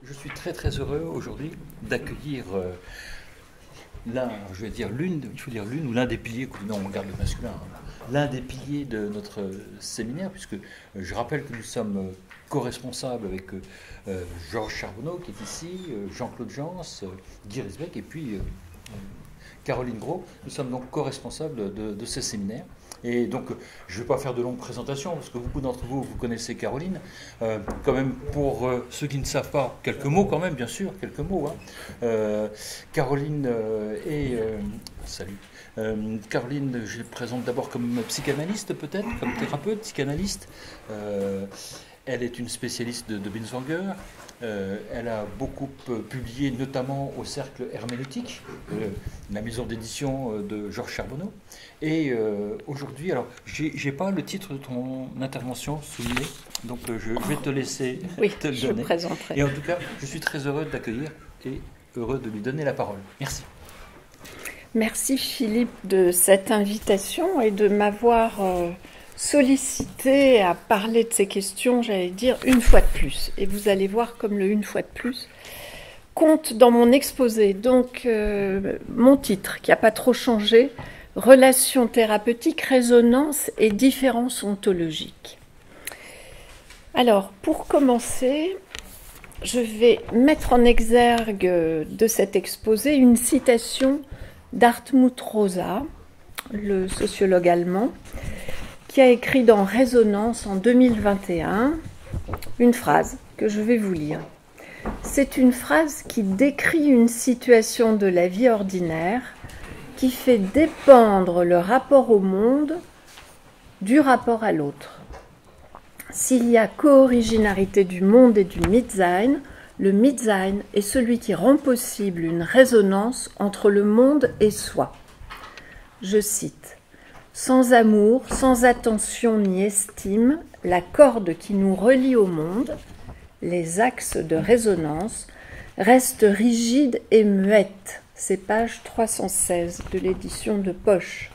Je suis très heureux aujourd'hui d'accueillir je vais dire il faut dire l'une ou l'un des piliers, non on garde le masculin, hein, l'un des piliers de notre séminaire, puisque je rappelle que nous sommes co-responsables avec Georges Charbonneau qui est ici, Jean-Claude Jans, Guy Risbeck et puis Caroline Gros. Nous sommes donc co-responsables de ce séminaire. Et donc, je ne vais pas faire de longues présentations, parce que beaucoup d'entre vous, vous connaissez Caroline. Quand même, pour ceux qui ne savent pas, quelques mots quand même, bien sûr, quelques mots. Hein. Caroline salut. Caroline, je la présente d'abord comme psychanalyste, peut-être, comme thérapeute, psychanalyste. Elle est une spécialiste de Binswanger. Elle a beaucoup publié, notamment au Cercle Herméneutique, la maison d'édition de Georges Charbonneau. Et aujourd'hui, alors, j'ai pas le titre de ton intervention souligné, donc je vais te laisser te le donner. Présenterai. Et en tout cas, je suis très heureux de l'accueillir et heureux de lui donner la parole. Merci. Merci Philippe de cette invitation et de m'avoir sollicité à parler de ces questions, j'allais dire, une fois de plus. Et vous allez voir comme le une fois de plus compte dans mon exposé. Donc, mon titre, qui n'a pas trop changé, Relations thérapeutiques, résonance et différences ontologiques. Alors, pour commencer, je vais mettre en exergue de cet exposé une citation d'Hartmut Rosa, le sociologue allemand, qui a écrit dans Résonance en 2021 une phrase que je vais vous lire. C'est une phrase qui décrit une situation de la vie ordinaire qui fait dépendre le rapport au monde du rapport à l'autre. S'il y a co-originarité du monde et du Mitsein, le Mitsein est celui qui rend possible une résonance entre le monde et soi. Je cite. Sans amour, sans attention ni estime, la corde qui nous relie au monde, les axes de résonance, reste rigide et muette. C'est page 316 de l'édition de Poche.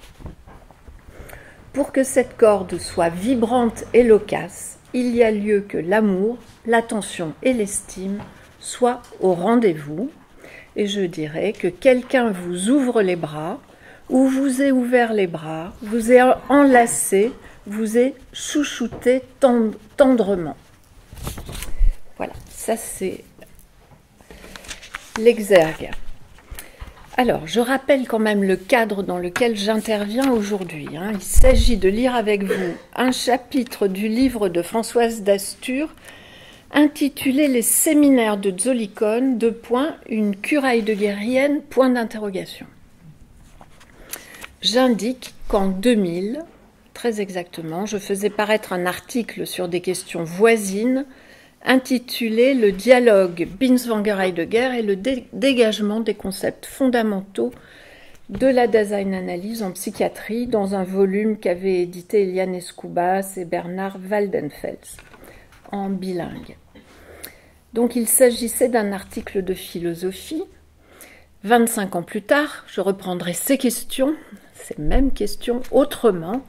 Pour que cette corde soit vibrante et loquace, il y a lieu que l'amour, l'attention et l'estime soient au rendez-vous. Et je dirais que quelqu'un vous ouvre les bras, ou vous ait ouvert les bras, vous ait enlacé, vous ait chouchouté tendrement. Voilà, ça c'est l'exergue. Alors, je rappelle quand même le cadre dans lequel j'interviens aujourd'hui. Il s'agit de lire avec vous un chapitre du livre de Françoise Dastur intitulé « Les séminaires de Zolikon, une cure heideggerienne, point d'interrogation ». J'indique qu'en 2000, très exactement, je faisais paraître un article sur des questions voisines intitulé « Le dialogue Binswanger-Heidegger et le dégagement des concepts fondamentaux de la Daseinanalyse en psychiatrie » dans un volume qu'avaient édité Eliane Escoubas et Bernard Waldenfels en bilingue. Donc il s'agissait d'un article de philosophie. 25 ans plus tard, je reprendrai ces mêmes questions, autrement,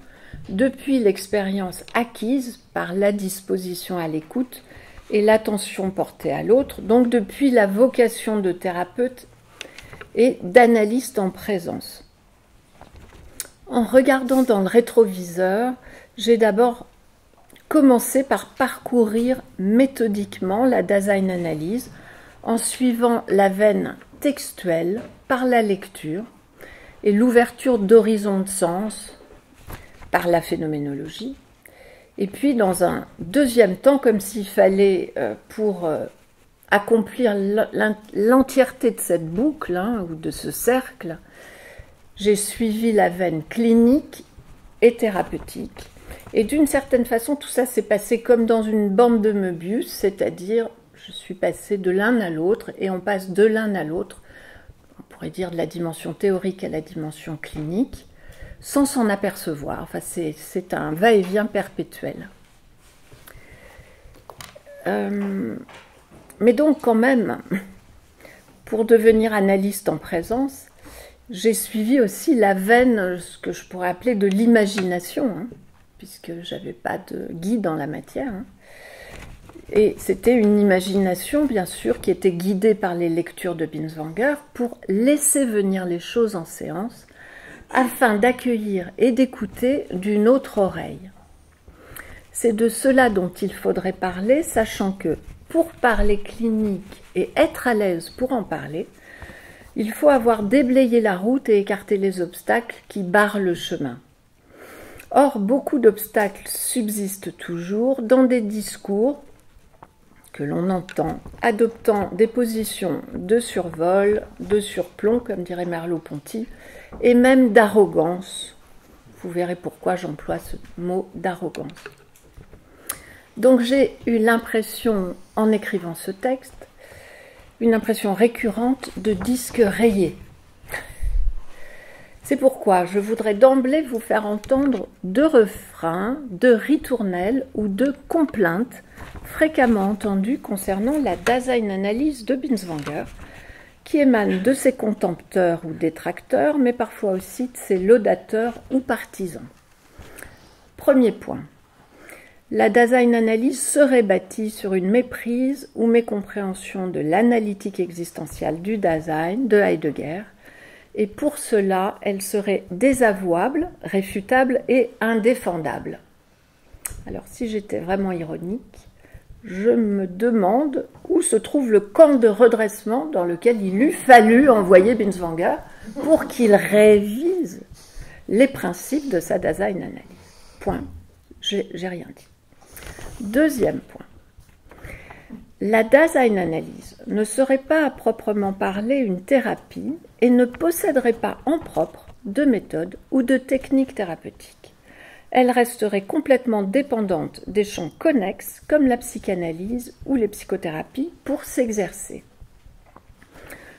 depuis l'expérience acquise par la disposition à l'écoute et l'attention portée à l'autre, donc depuis la vocation de thérapeute et d'analyste en présence. En regardant dans le rétroviseur, j'ai d'abord commencé par parcourir méthodiquement la Daseinanalyse en suivant la veine textuelle par la lecture et l'ouverture d'horizons de sens par la phénoménologie. Et puis, dans un deuxième temps, comme s'il fallait, pour accomplir l'entièreté de cette boucle, ou de ce cercle, j'ai suivi la veine clinique et thérapeutique. Et d'une certaine façon, tout ça s'est passé comme dans une bande de Möbius, c'est-à-dire, je suis passée de l'un à l'autre, et on passe de l'un à l'autre, on pourrait dire de la dimension théorique à la dimension clinique, sans s'en apercevoir. Enfin, c'est un va-et-vient perpétuel. Mais donc, quand même, pour devenir analyste en présence, j'ai suivi aussi la veine, ce que je pourrais appeler de l'imagination, puisque je n'avais pas de guide en la matière. Et c'était une imagination, bien sûr, qui était guidée par les lectures de Binswanger pour laisser venir les choses en séance, afin d'accueillir et d'écouter d'une autre oreille. C'est de cela dont il faudrait parler, sachant que pour parler clinique et être à l'aise pour en parler, il faut avoir déblayé la route et écarté les obstacles qui barrent le chemin. Or, beaucoup d'obstacles subsistent toujours dans des discours que l'on entend, adoptant des positions de survol, de surplomb, comme dirait Merleau-Ponty, et même d'arrogance. Vous verrez pourquoi j'emploie ce mot d'arrogance. Donc j'ai eu l'impression, en écrivant ce texte, une impression récurrente de disque rayé. C'est pourquoi je voudrais d'emblée vous faire entendre 2 refrains, de ritournelles ou de complaintes fréquemment entendus concernant la Daseinanalyse de Binswanger, qui émanent de ses contempteurs ou détracteurs, mais parfois aussi de ses laudateurs ou partisans. Premier point. La Daseinanalyse serait bâtie sur une méprise ou mécompréhension de l'analytique existentielle du Dasein de Heidegger, et pour cela, elle serait désavouable, réfutable et indéfendable. Alors, si j'étais vraiment ironique, je me demande où se trouve le camp de redressement dans lequel il eût fallu envoyer Binswanger pour qu'il révise les principes de sa Daseinanalyse. Point. J'ai rien dit. Deuxième point. La Daseinanalyse ne serait pas à proprement parler une thérapie et ne posséderait pas en propre de méthode ou de technique thérapeutique. Elle resterait complètement dépendante des champs connexes comme la psychanalyse ou les psychothérapies pour s'exercer.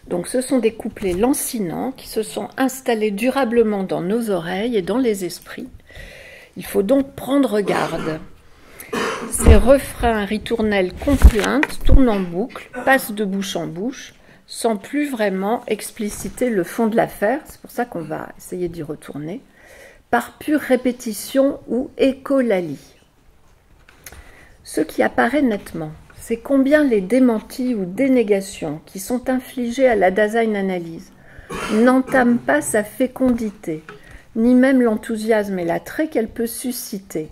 Donc ce sont des couplets lancinants qui se sont installés durablement dans nos oreilles et dans les esprits. Il faut donc prendre garde. Ces refrains ritournels complaintes tournent en boucle, passent de bouche en bouche, sans plus vraiment expliciter le fond de l'affaire, c'est pour ça qu'on va essayer d'y retourner, par pure répétition ou écholalie. Ce qui apparaît nettement, c'est combien les démentis ou dénégations qui sont infligées à la Daseinanalyse n'entament pas sa fécondité, ni même l'enthousiasme et l'attrait qu'elle peut susciter.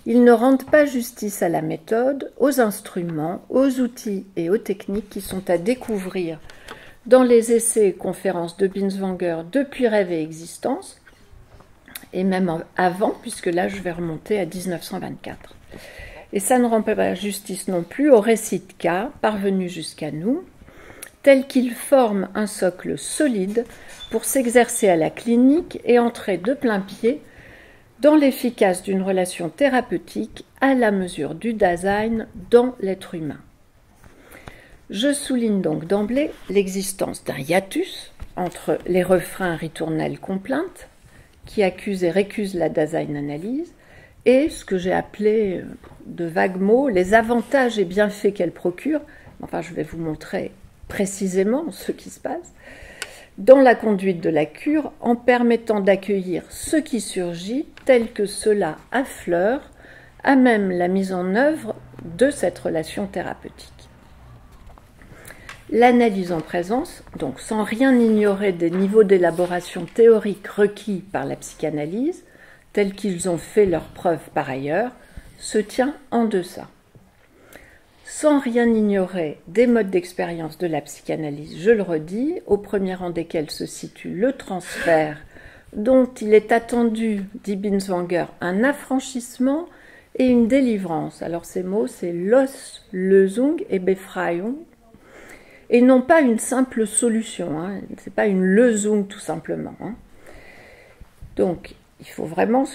Ils ne rendent pas justice à la méthode, aux instruments, aux outils et aux techniques qui sont à découvrir dans les essais et conférences de Binswanger depuis Rêve et Existence, et même avant, puisque là je vais remonter à 1924. Et ça ne rend pas justice non plus aux récits de cas parvenus jusqu'à nous, tels qu'ils forment un socle solide pour s'exercer à la clinique et entrer de plein pied dans l'efficace d'une relation thérapeutique à la mesure du Dasein dans l'être humain. Je souligne donc d'emblée l'existence d'un hiatus entre les refrains ritournels complaintes, qui accusent et récusent la Daseinanalyse, et ce que j'ai appelé de vagues mots, les avantages et bienfaits qu'elle procure, enfin je vais vous montrer précisément ce qui se passe, dans la conduite de la cure en permettant d'accueillir ce qui surgit tel que cela affleure à même la mise en œuvre de cette relation thérapeutique. L'analyse en présence, donc sans rien ignorer des niveaux d'élaboration théorique requis par la psychanalyse, tels qu'ils ont fait leurs preuves par ailleurs, se tient en deçà. Sans rien ignorer des modes d'expérience de la psychanalyse, je le redis, au premier rang desquels se situe le transfert, dont il est attendu, dit Binswanger, un affranchissement et une délivrance. Alors ces mots, c'est Loslösung et Befreiung, et non pas une simple solution, hein. Ce n'est pas une Lösung tout simplement. Hein. Donc, il faut vraiment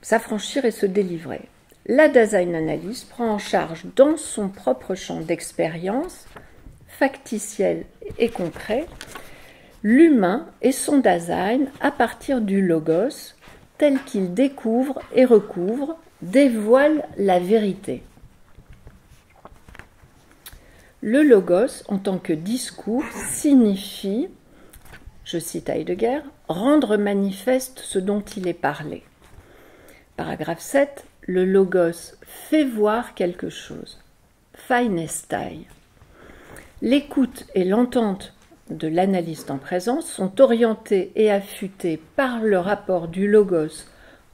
s'affranchir et se délivrer. La Daseinanalyse prend en charge dans son propre champ d'expérience, factitiel et concret, l'humain et son Dasein à partir du logos, tel qu'il découvre et recouvre, dévoile la vérité. Le logos, en tant que discours, signifie, je cite Heidegger, rendre manifeste ce dont il est parlé. Paragraphe 7, le logos fait voir quelque chose. phainestein. L'écoute et l'entente de l'analyste en présence sont orientées et affûtées par le rapport du logos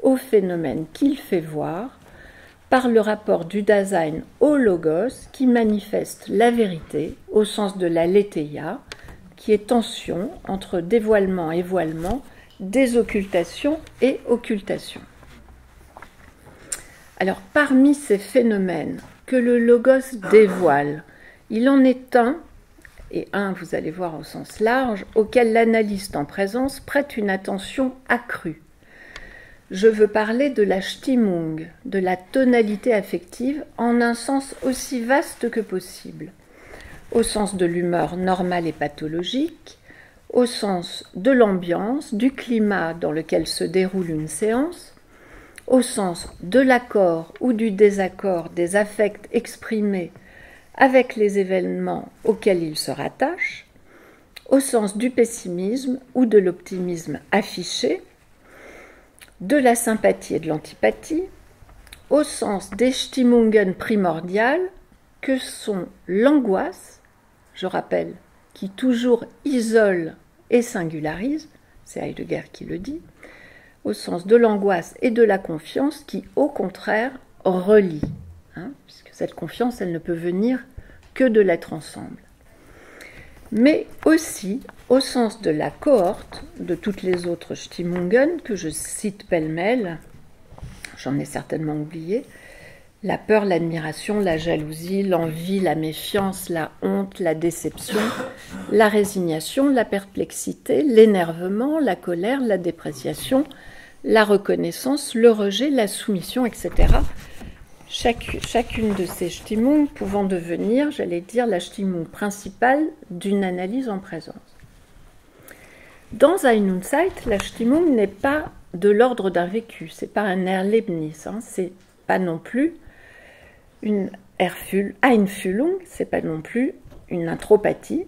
au phénomène qu'il fait voir, par le rapport du Dasein au logos qui manifeste la vérité au sens de la letheia, qui est tension entre dévoilement et voilement, désoccultation et occultation. Alors, parmi ces phénomènes que le logos dévoile, il en est un, et un, vous allez voir au sens large, auquel l'analyste en présence prête une attention accrue. Je veux parler de la Stimmung, de la tonalité affective, en un sens aussi vaste que possible, au sens de l'humeur normale et pathologique, au sens de l'ambiance, du climat dans lequel se déroule une séance, au sens de l'accord ou du désaccord des affects exprimés avec les événements auxquels ils se rattachent, au sens du pessimisme ou de l'optimisme affiché, de la sympathie et de l'antipathie, au sens des Stimmungen primordiales que sont l'angoisse, je rappelle, qui toujours isole et singularise, c'est Heidegger qui le dit, au sens de l'angoisse et de la confiance qui, au contraire, relie, puisque cette confiance, elle ne peut venir que de l'être ensemble. Mais aussi au sens de la cohorte de toutes les autres Stimmungen que je cite pêle-mêle, j'en ai certainement oublié, la peur, l'admiration, la jalousie, l'envie, la méfiance, la honte, la déception, la résignation, la perplexité, l'énervement, la colère, la dépréciation, la reconnaissance, le rejet, la soumission, etc. Chacune de ces Stimmung pouvant devenir, j'allais dire, la Stimmung principale d'une analyse en présence. Dans Sein und Zeit, la Stimmung n'est pas de l'ordre d'un vécu, c'est pas un Erlebnis, c'est pas non plus une Einfühlung, c'est pas non plus une intropathie,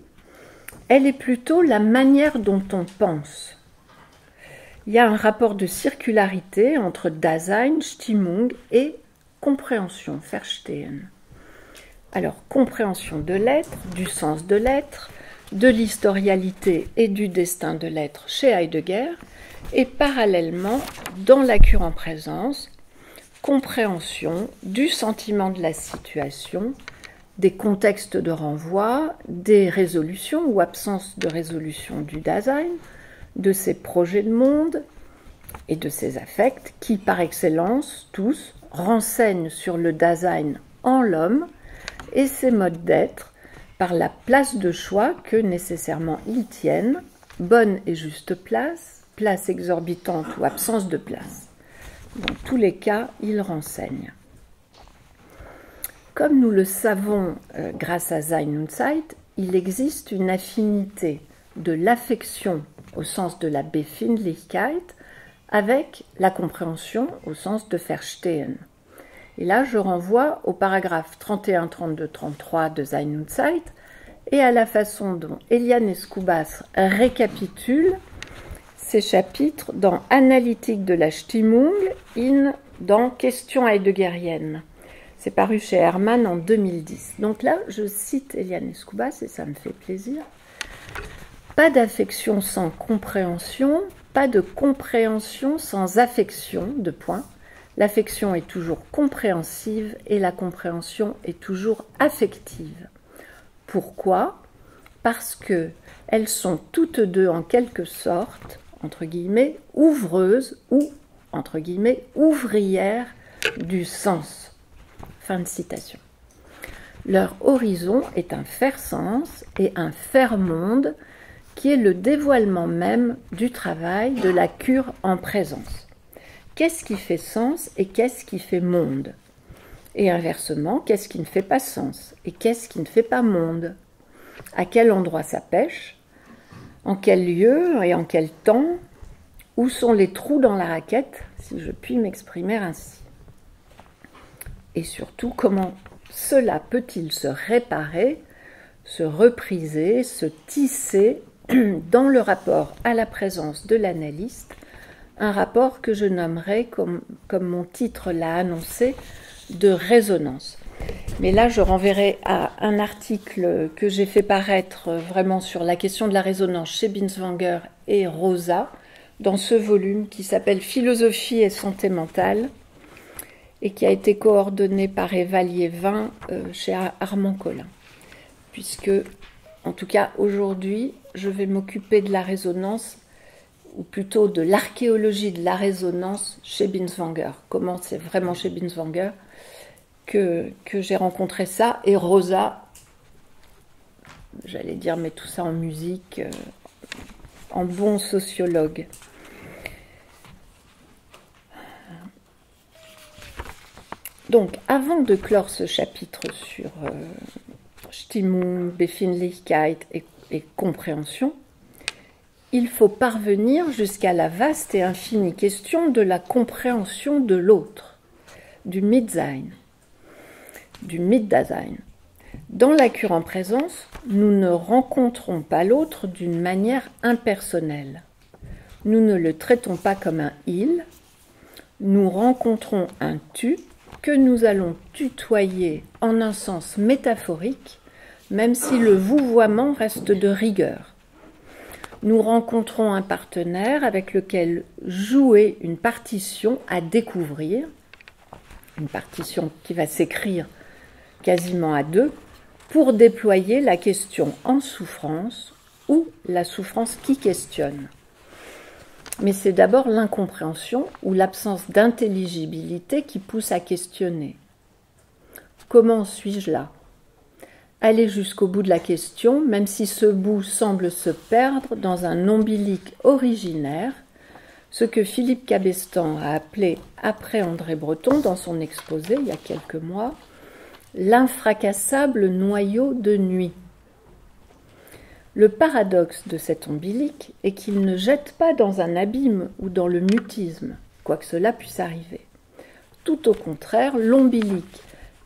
elle est plutôt la manière dont on pense. Il y a un rapport de circularité entre Dasein, Stimmung et compréhension, Verstehen. Alors, compréhension de l'être, du sens de l'être, de l'historialité et du destin de l'être chez Heidegger, et parallèlement, dans la cure en présence, compréhension du sentiment de la situation, des contextes de renvoi, des résolutions ou absence de résolution du Dasein, de ses projets de monde et de ses affects qui, par excellence, tous, renseignent sur le Dasein en l'homme et ses modes d'être par la place de choix que nécessairement ils tiennent, bonne et juste place, place exorbitante ou absence de place. Dans tous les cas, ils renseignent. Comme nous le savons grâce à Sein und Zeit, il existe une affinité de l'affection au sens de la Befindlichkeit avec la compréhension au sens de Verstehen. Et là, je renvoie au paragraphe 31, 32, 33 de Sein und Zeit et à la façon dont Eliane Escoubas récapitule ces chapitres dans Analytique de la Stimmung dans Questions heideggeriennes. C'est paru chez Hermann en 2010. Donc là, je cite Eliane Escoubas et ça me fait plaisir. Pas d'affection sans compréhension, pas de compréhension sans affection, de point. L'affection est toujours compréhensive et la compréhension est toujours affective. Pourquoi ? Parce qu'elles sont toutes deux en quelque sorte, entre guillemets, ouvreuses ou, entre guillemets, ouvrières du sens. Fin de citation. Leur horizon est un faire-sens et un faire-monde qui est le dévoilement même du travail de la cure en présence. Qu'est-ce qui fait sens et qu'est-ce qui fait monde ? Et inversement, qu'est-ce qui ne fait pas sens et qu'est-ce qui ne fait pas monde ? À quel endroit ça pêche ? En quel lieu et en quel temps ? Où sont les trous dans la raquette, si je puis m'exprimer ainsi ? Et surtout, comment cela peut-il se réparer, se repriser, se tisser dans le rapport à la présence de l'analyste, un rapport que je nommerai, comme mon titre l'a annoncé, de résonance. Mais là, je renverrai à un article que j'ai fait paraître vraiment sur la question de la résonance chez Binswanger et Rosa, dans ce volume qui s'appelle Philosophie et santé mentale, et qui a été coordonné par Eva Liévin chez Armand Collin. Puisque, en tout cas, aujourd'hui, je vais m'occuper de la résonance, ou plutôt de l'archéologie de la résonance chez Binswanger. Comment c'est vraiment chez Binswanger que j'ai rencontré ça, et Rosa, j'allais dire, met tout ça en musique, en bon sociologue. Donc, avant de clore ce chapitre sur Stimmung, Befindlichkeit et compréhension, il faut parvenir jusqu'à la vaste et infinie question de la compréhension de l'autre, du Mitsein, du Mitdasein. Dans la cure en présence, nous ne rencontrons pas l'autre d'une manière impersonnelle. Nous ne le traitons pas comme un « il », nous rencontrons un « tu » que nous allons tutoyer en un sens métaphorique, même si le vouvoiement reste de rigueur. Nous rencontrons un partenaire avec lequel jouer une partition à découvrir, une partition qui va s'écrire quasiment à deux, pour déployer la question en souffrance ou la souffrance qui questionne. Mais c'est d'abord l'incompréhension ou l'absence d'intelligibilité qui pousse à questionner. Comment suis-je là ? Aller jusqu'au bout de la question, même si ce bout semble se perdre dans un ombilic originaire, ce que Philippe Cabestan a appelé, après André Breton, dans son exposé il y a quelques mois, l'infracassable noyau de nuit. Le paradoxe de cet ombilic est qu'il ne jette pas dans un abîme ou dans le mutisme, quoique cela puisse arriver. Tout au contraire, l'ombilic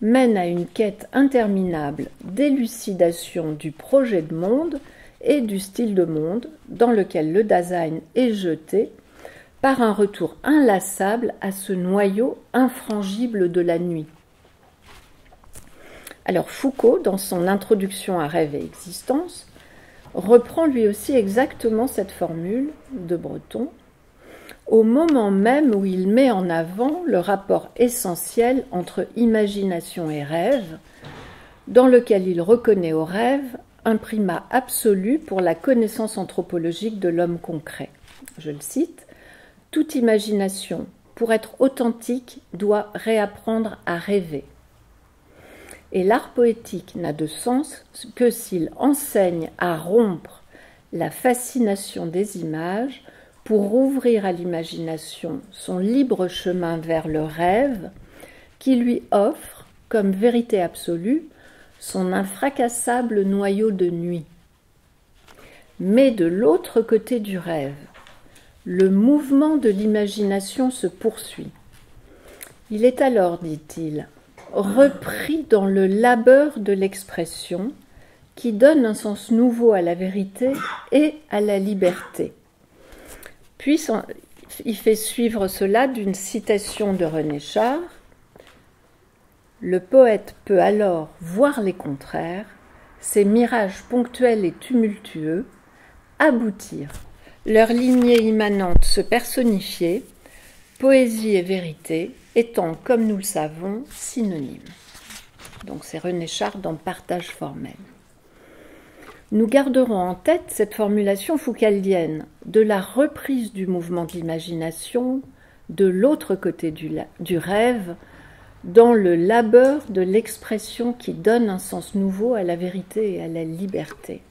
mène à une quête interminable d'élucidation du projet de monde et du style de monde dans lequel le Dasein est jeté par un retour inlassable à ce noyau infrangible de la nuit. Alors Foucault, dans son introduction à Rêve et existence, reprend lui aussi exactement cette formule de Breton, au moment même où il met en avant le rapport essentiel entre imagination et rêve, dans lequel il reconnaît au rêve un primat absolu pour la connaissance anthropologique de l'homme concret. Je le cite, « Toute imagination, pour être authentique, doit réapprendre à rêver. Et l'art poétique n'a de sens que s'il enseigne à rompre la fascination des images pour ouvrir à l'imagination son libre chemin vers le rêve qui lui offre, comme vérité absolue, son infracassable noyau de nuit. Mais de l'autre côté du rêve, le mouvement de l'imagination se poursuit. Il est alors, dit-il, repris dans le labeur de l'expression qui donne un sens nouveau à la vérité et à la liberté. Puis il fait suivre cela d'une citation de René Char. Le poète peut alors voir les contraires, ces mirages ponctuels et tumultueux, aboutir, leur lignée immanente se personnifier, poésie et vérité étant, comme nous le savons, synonymes. Donc c'est René Char dans Partage formel. Nous garderons en tête cette formulation foucaldienne de la reprise du mouvement de l'imagination de l'autre côté du rêve dans le labeur de l'expression qui donne un sens nouveau à la vérité et à la liberté.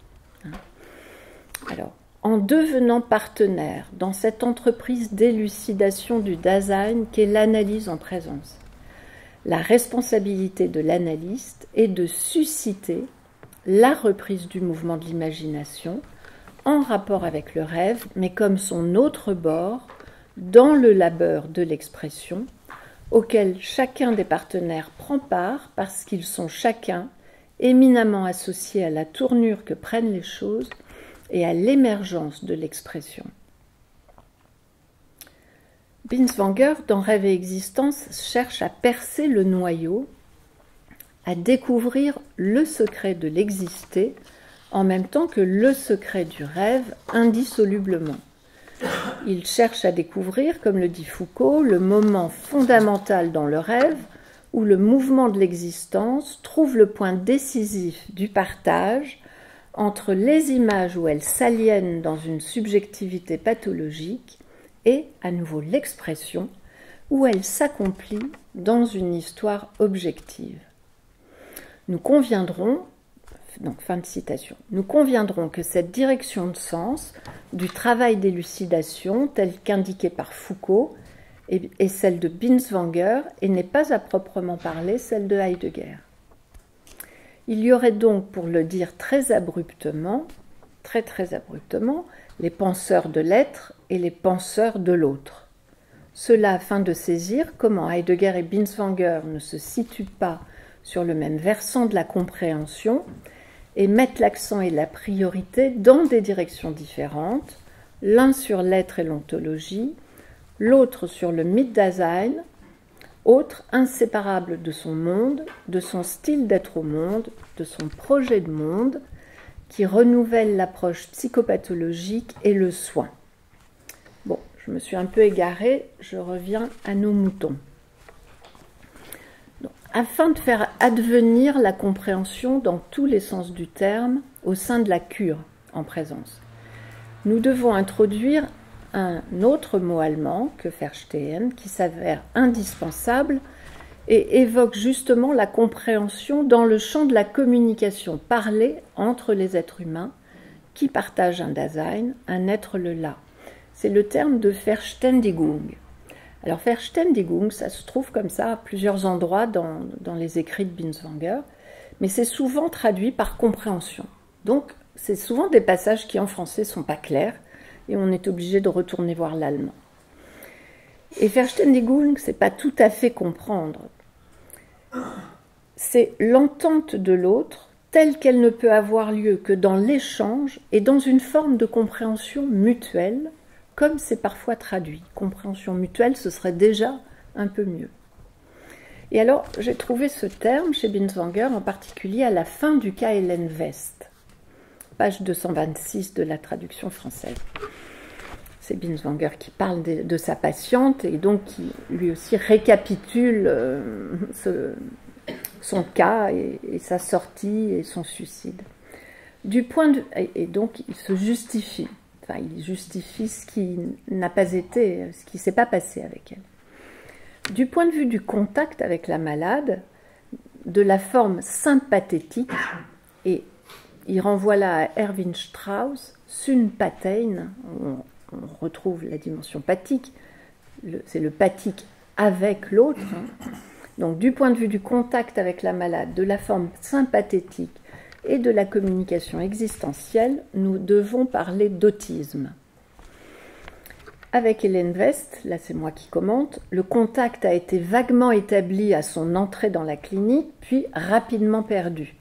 Alors, en devenant partenaire dans cette entreprise d'élucidation du Dasein qu'est l'analyse en présence, la responsabilité de l'analyste est de susciter la reprise du mouvement de l'imagination en rapport avec le rêve, mais comme son autre bord, dans le labeur de l'expression, auquel chacun des partenaires prend part parce qu'ils sont chacun éminemment associés à la tournure que prennent les choses et à l'émergence de l'expression. Binswanger, dans Rêve et existence, cherche à percer le noyau à découvrir le secret de l'exister en même temps que le secret du rêve indissolublement. Il cherche à découvrir, comme le dit Foucault, le moment fondamental dans le rêve où le mouvement de l'existence trouve le point décisif du partage entre les images où elles s'aliènent dans une subjectivité pathologique et, à nouveau, l'expression où elle s'accomplit dans une histoire objective. Nous conviendrons, donc fin de citation, nous conviendrons que cette direction de sens du travail d'élucidation tel qu'indiqué par Foucault est celle de Binswanger et n'est pas à proprement parler celle de Heidegger. Il y aurait donc, pour le dire très abruptement, très abruptement, les penseurs de l'être et les penseurs de l'autre. Cela afin de saisir comment Heidegger et Binswanger ne se situent pas sur le même versant de la compréhension et mettent l'accent et la priorité dans des directions différentes, l'un sur l'être et l'ontologie, l'autre sur le Mitdasein, autre inséparable de son monde, de son style d'être au monde, de son projet de monde, qui renouvelle l'approche psychopathologique et le soin. Bon, je me suis un peu égarée, je reviens à nos moutons. Donc, afin de faire advenir la compréhension dans tous les sens du terme au sein de la cure en présence, nous devons introduire un autre mot allemand que Verstehen qui s'avère indispensable et évoque justement la compréhension dans le champ de la communication parlée entre les êtres humains qui partagent un Dasein, un être le là. C'est le terme de Verständigung. Alors Verständigung, ça se trouve comme ça à plusieurs endroits dans les écrits de Binswanger, mais c'est souvent traduit par compréhension. Donc c'est souvent des passages qui en français ne sont pas clairs, et on est obligé de retourner voir l'allemand. Et Verständigung, c'est pas tout à fait comprendre. C'est l'entente de l'autre telle qu'elle ne peut avoir lieu que dans l'échange et dans une forme de compréhension mutuelle, comme c'est parfois traduit. Compréhension mutuelle, ce serait déjà un peu mieux. Et alors, j'ai trouvé ce terme chez Binswanger, en particulier à la fin du cas Hélène West, page 226 de la traduction française. C'est Binswanger qui parle de sa patiente et donc qui lui aussi récapitule son cas et sa sortie et son suicide. Et donc il se justifie, enfin il justifie ce qui n'a pas été, ce qui ne s'est pas passé avec elle. Du point de vue du contact avec la malade, de la forme sympathétique, et il renvoie là à Erwin Strauss, Sympathein, on retrouve la dimension pathique, c'est le pathique avec l'autre. Donc du point de vue du contact avec la malade, de la forme sympathétique et de la communication existentielle, nous devons parler d'autisme. Avec Hélène West, là c'est moi qui commente, le contact a été vaguement établi à son entrée dans la clinique, puis rapidement perdu.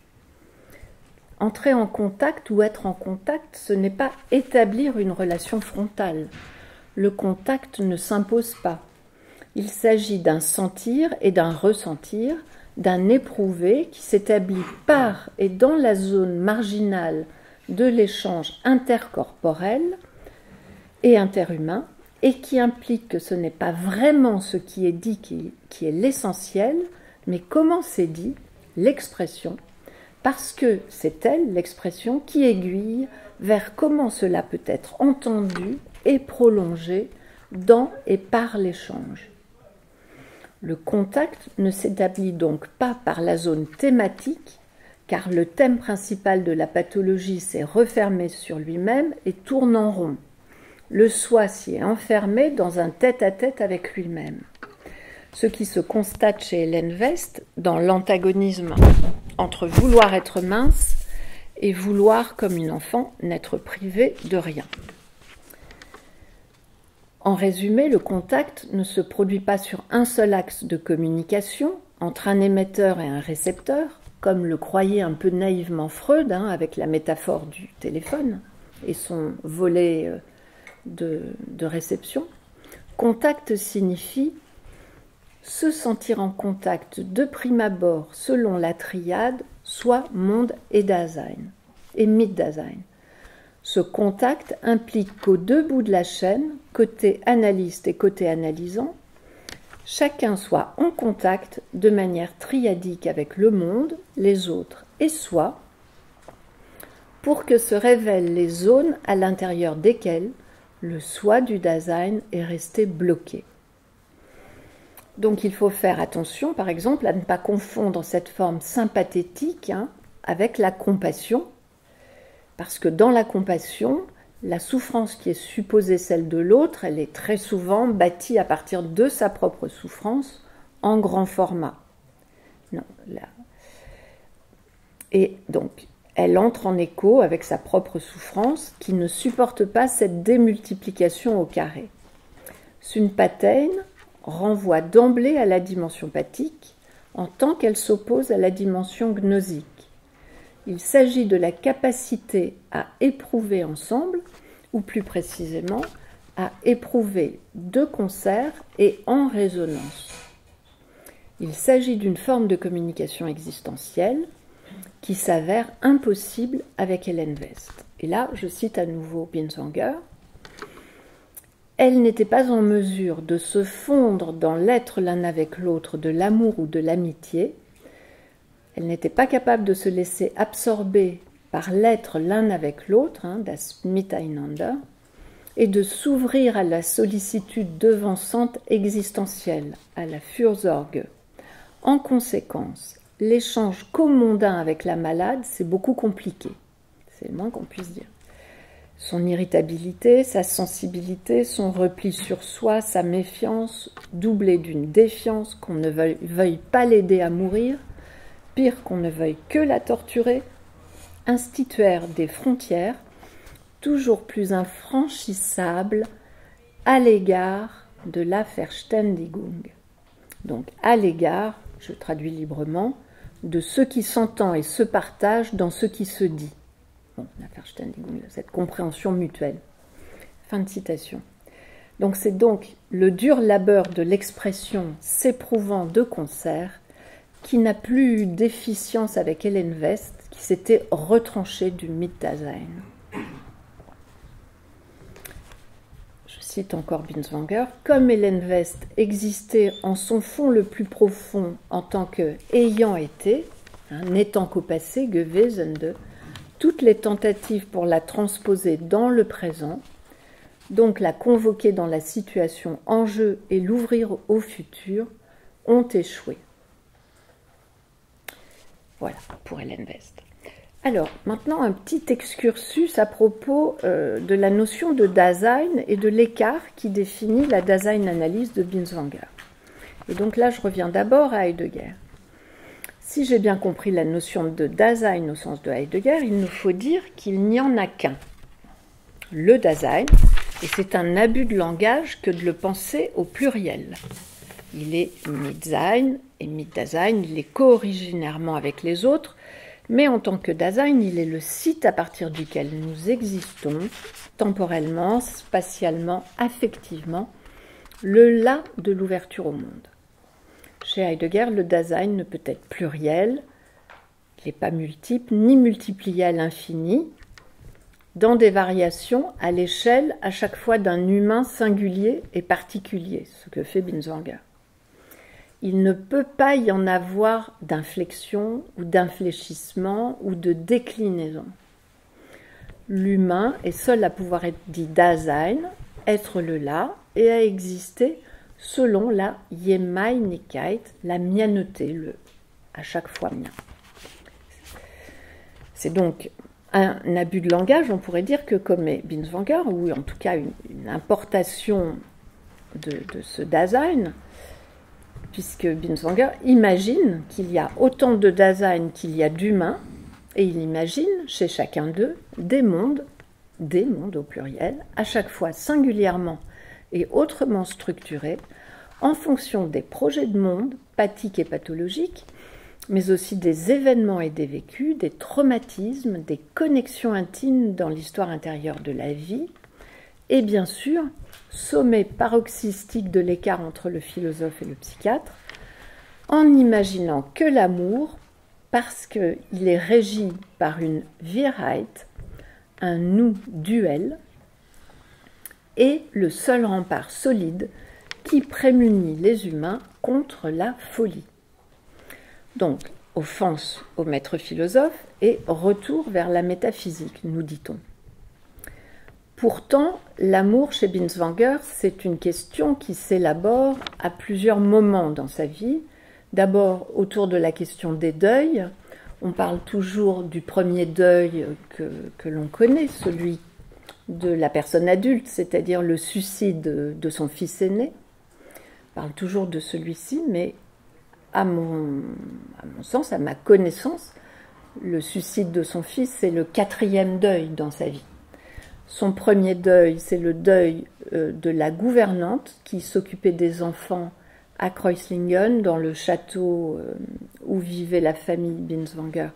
Entrer en contact ou être en contact, ce n'est pas établir une relation frontale. Le contact ne s'impose pas. Il s'agit d'un sentir et d'un ressentir, d'un éprouvé qui s'établit par et dans la zone marginale de l'échange intercorporel et interhumain, et qui implique que ce n'est pas vraiment ce qui est dit qui est l'essentiel, mais comment c'est dit, l'expression, parce que c'est elle, l'expression, qui aiguille vers comment cela peut être entendu et prolongé dans et par l'échange. Le contact ne s'établit donc pas par la zone thématique, car le thème principal de la pathologie s'est refermé sur lui-même et tourne en rond. Le soi s'y est enfermé dans un tête-à-tête avec lui-même. Ce qui se constate chez Hélène West dans l'antagonisme entre vouloir être mince et vouloir, comme une enfant, n'être privée de rien. En résumé, le contact ne se produit pas sur un seul axe de communication entre un émetteur et un récepteur, comme le croyait un peu naïvement Freud, avec la métaphore du téléphone et son volet de réception. Contact signifie se sentir en contact de prime abord selon la triade, soit monde et Dasein, et Mit-Dasein. Ce contact implique qu'aux deux bouts de la chaîne, côté analyste et côté analysant, chacun soit en contact de manière triadique avec le monde, les autres et soi, pour que se révèlent les zones à l'intérieur desquelles le soi du Dasein est resté bloqué. Donc il faut faire attention, par exemple, à ne pas confondre cette forme sympathétique avec la compassion, parce que dans la compassion, la souffrance qui est supposée celle de l'autre, elle est très souvent bâtie à partir de sa propre souffrance en grand format. Non, là. Et donc, elle entre en écho avec sa propre souffrance qui ne supporte pas cette démultiplication au carré. Sunpatein renvoie d'emblée à la dimension pathique en tant qu'elle s'oppose à la dimension gnosique. Il s'agit de la capacité à éprouver ensemble, ou plus précisément, à éprouver de concert et en résonance. Il s'agit d'une forme de communication existentielle qui s'avère impossible avec Ellen West. Et là, je cite à nouveau Binswanger. Elle n'était pas en mesure de se fondre dans l'être l'un avec l'autre de l'amour ou de l'amitié. Elle n'était pas capable de se laisser absorber par l'être l'un avec l'autre, das Miteinander, et de s'ouvrir à la sollicitude devançante existentielle, à la Fürsorge. En conséquence, l'échange commondain avec la malade, c'est beaucoup compliqué. C'est le moins qu'on puisse dire. Son irritabilité, sa sensibilité, son repli sur soi, sa méfiance, doublée d'une défiance qu'on ne veuille pas l'aider à mourir, pire qu'on ne veuille que la torturer, instituèrent des frontières toujours plus infranchissables à l'égard de la Verständigung. Donc à l'égard, je traduis librement, de ce qui s'entend et se partage dans ce qui se dit. Bon, la Verständigung, cette compréhension mutuelle. Fin de citation. Donc c'est donc le dur labeur de l'expression s'éprouvant de concert qui n'a plus eu d'efficience avec Ellen West, qui s'était retranchée du Mit-Dasein. Je cite encore Binswanger, comme Ellen West existait en son fond le plus profond en tant que ayant été, n'étant qu'au passé, gewesende, toutes les tentatives pour la transposer dans le présent, donc la convoquer dans la situation en jeu et l'ouvrir au futur, ont échoué. Voilà, pour Ellen West. Alors, maintenant, un petit excursus à propos de la notion de Dasein et de l'écart qui définit la Dasein-analyse de Binswanger. Et donc là, je reviens d'abord à Heidegger. Si j'ai bien compris la notion de Dasein au sens de Heidegger, il nous faut dire qu'il n'y en a qu'un. Le Dasein, et c'est un abus de langage que de le penser au pluriel. Il est Mit-Sein et Mit-Dasein, il est co-originairement avec les autres, mais en tant que Dasein, il est le site à partir duquel nous existons, temporellement, spatialement, affectivement, le là de l'ouverture au monde. Chez Heidegger, le Dasein ne peut être pluriel, il n'est pas multiple, ni multiplié à l'infini, dans des variations à l'échelle à chaque fois d'un humain singulier et particulier, ce que fait Binswanger. Il ne peut pas y en avoir d'inflexion ou d'infléchissement ou de déclinaison. L'humain est seul à pouvoir être dit Dasein, être le là, et à exister selon la Jemeinigkeit, la mienneté, le à chaque fois mien. C'est donc un abus de langage, on pourrait dire que comme Binswanger, ou en tout cas une importation de ce Dasein, puisque Binswanger imagine qu'il y a autant de Dasein qu'il y a d'humains, et il imagine chez chacun d'eux des mondes au pluriel, à chaque fois singulièrement et autrement structurés, en fonction des projets de monde, pathiques et pathologiques, mais aussi des événements et des vécus, des traumatismes, des connexions intimes dans l'histoire intérieure de la vie, et bien sûr, sommet paroxystique de l'écart entre le philosophe et le psychiatre, en imaginant que l'amour, parce qu'il est régi par une Wirheit, un nous duel, est le seul rempart solide qui prémunit les humains contre la folie. Donc, offense au maître philosophe et retour vers la métaphysique, nous dit-on. Pourtant, l'amour chez Binswanger, c'est une question qui s'élabore à plusieurs moments dans sa vie. D'abord, autour de la question des deuils. On parle toujours du premier deuil que l'on connaît, celui de la personne adulte, c'est-à-dire le suicide de son fils aîné. On parle toujours de celui-ci, mais à mon sens, à ma connaissance, le suicide de son fils, c'est le 4e deuil dans sa vie. Son premier deuil, c'est le deuil de la gouvernante qui s'occupait des enfants à Kreuzlingen, dans le château où vivait la famille Binswanger,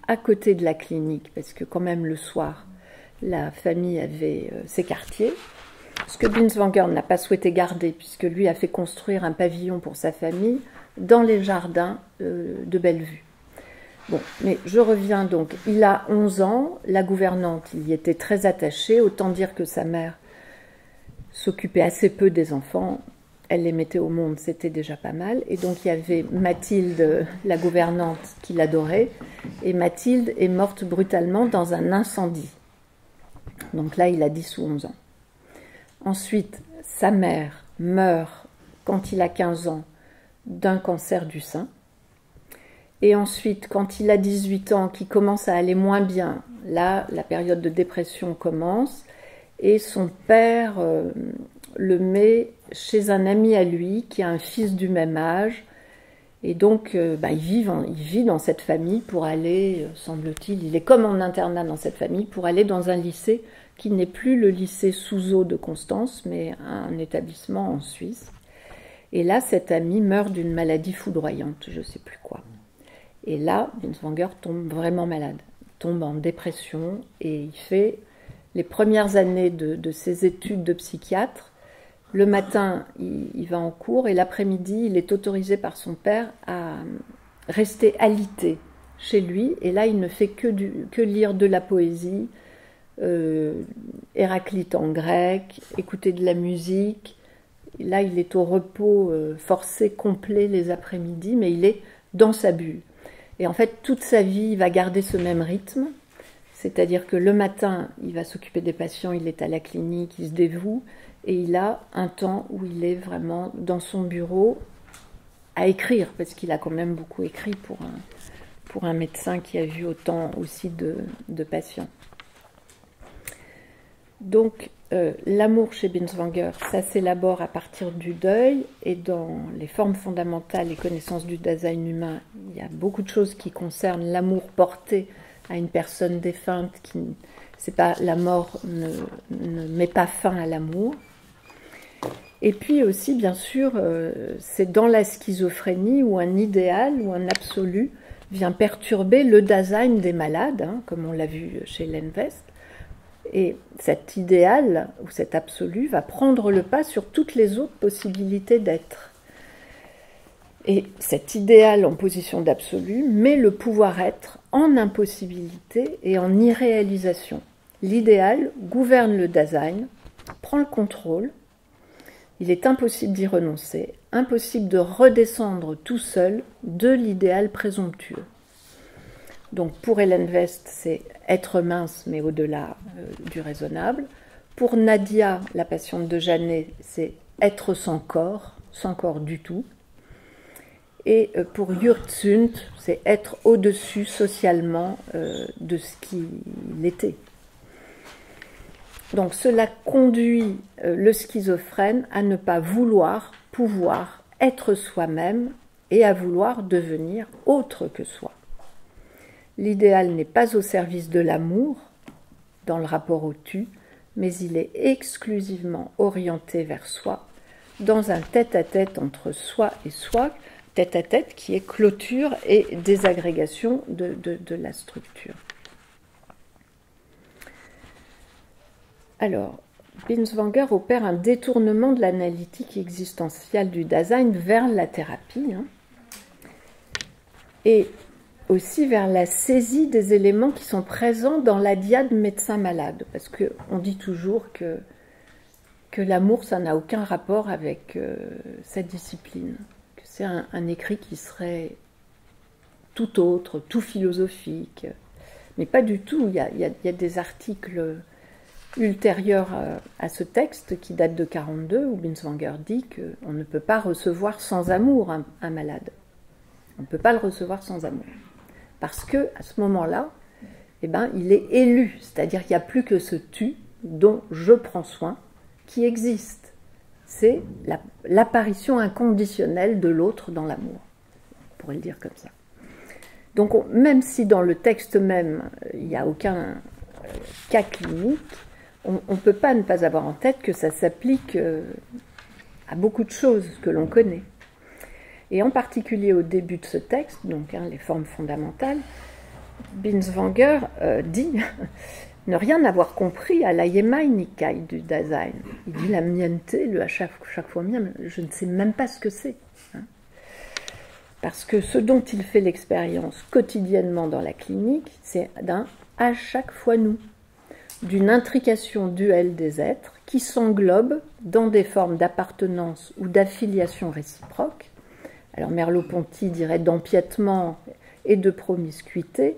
à côté de la clinique, parce que quand même le soir, la famille avait ses quartiers. Ce que Binswanger n'a pas souhaité garder, puisque lui a fait construire un pavillon pour sa famille dans les jardins de Bellevue. Bon, mais je reviens donc, il a 11 ans, la gouvernante, il y était très attaché, autant dire que sa mère s'occupait assez peu des enfants, elle les mettait au monde, c'était déjà pas mal, et donc il y avait Mathilde, la gouvernante, qui l'adorait, et Mathilde est morte brutalement dans un incendie. Donc là, il a 10 ou 11 ans. Ensuite, sa mère meurt quand il a 15 ans d'un cancer du sein. Et ensuite, quand il a 18 ans, qu'il commence à aller moins bien, là, la période de dépression commence, et son père le met chez un ami à lui, qui a un fils du même âge, et donc il vit dans cette famille pour aller, semble-t-il, il est comme en internat dans cette famille, pour aller dans un lycée qui n'est plus le lycée Souzeau de Constance, mais un établissement en Suisse. Et là, cet ami meurt d'une maladie foudroyante, je ne sais plus quoi. Et là, Binswanger tombe vraiment malade, tombe en dépression, et il fait les premières années de ses études de psychiatre. Le matin, il va en cours, et l'après-midi, il est autorisé par son père à rester alité chez lui. Et là, il ne fait que lire de la poésie, Héraclite en grec, écouter de la musique. Là, il est au repos forcé, complet les après-midi, mais il est dans sa bulle. Et en fait, toute sa vie, il va garder ce même rythme, c'est-à-dire que le matin, il va s'occuper des patients, il est à la clinique, il se dévoue, et il a un temps où il est vraiment dans son bureau à écrire, parce qu'il a quand même beaucoup écrit pour un médecin qui a vu autant aussi de patients. Donc, l'amour chez Binswanger, ça s'élabore à partir du deuil, et dans les formes fondamentales et connaissances du Dasein humain, il y a beaucoup de choses qui concernent l'amour porté à une personne défunte, la mort ne met pas fin à l'amour. Et puis aussi, bien sûr, c'est dans la schizophrénie où un idéal ou un absolu vient perturber le Dasein des malades, comme on l'a vu chez Lenvest. Et cet idéal ou cet absolu va prendre le pas sur toutes les autres possibilités d'être. Et cet idéal en position d'absolu met le pouvoir-être en impossibilité et en irréalisation. L'idéal gouverne le Dasein, prend le contrôle. Il est impossible d'y renoncer, impossible de redescendre tout seul de l'idéal présomptueux. Donc pour Hélène West, c'est être mince, mais au-delà du raisonnable. Pour Nadia, la patiente de Janet, c'est être sans corps du tout. Et pour Yurtsunt, c'est être au-dessus socialement de ce qu'il était. Donc cela conduit le schizophrène à ne pas vouloir pouvoir être soi-même et à vouloir devenir autre que soi. L'idéal n'est pas au service de l'amour dans le rapport au tu, mais il est exclusivement orienté vers soi, dans un tête-à-tête entre soi et soi, tête-à-tête qui est clôture et désagrégation de la structure. Alors, Binswanger opère un détournement de l'analytique existentielle du Dasein vers la thérapie, hein, et aussi vers la saisie des éléments qui sont présents dans la dyade médecin-malade, parce qu'on dit toujours que l'amour, ça n'a aucun rapport avec cette discipline, que c'est un écrit qui serait tout autre, tout philosophique, mais pas du tout. Il y a des articles ultérieurs à ce texte qui date de 1942, où Binswanger dit qu'on ne peut pas recevoir sans amour un malade. On ne peut pas le recevoir sans amour. Parce qu'à ce moment-là, eh ben, il est élu, c'est-à-dire qu'il n'y a plus que ce tu dont je prends soin qui existe. C'est l'apparition inconditionnelle de l'autre dans l'amour. On pourrait le dire comme ça. Donc, même si dans le texte même, il n'y a aucun cas clinique, on ne peut pas ne pas avoir en tête que ça s'applique à beaucoup de choses que l'on connaît. Et en particulier au début de ce texte, donc les formes fondamentales, Binswanger dit ne rien avoir compris à la Yemai Nikai du Dasein. Il dit la mienté, à chaque fois mien, je ne sais même pas ce que c'est. Hein. Parce que ce dont il fait l'expérience quotidiennement dans la clinique, c'est d'un à chaque fois nous, d'une intrication duelle des êtres qui s'englobent dans des formes d'appartenance ou d'affiliation réciproque. Alors Merleau-Ponty dirait d'empiètement et de promiscuité,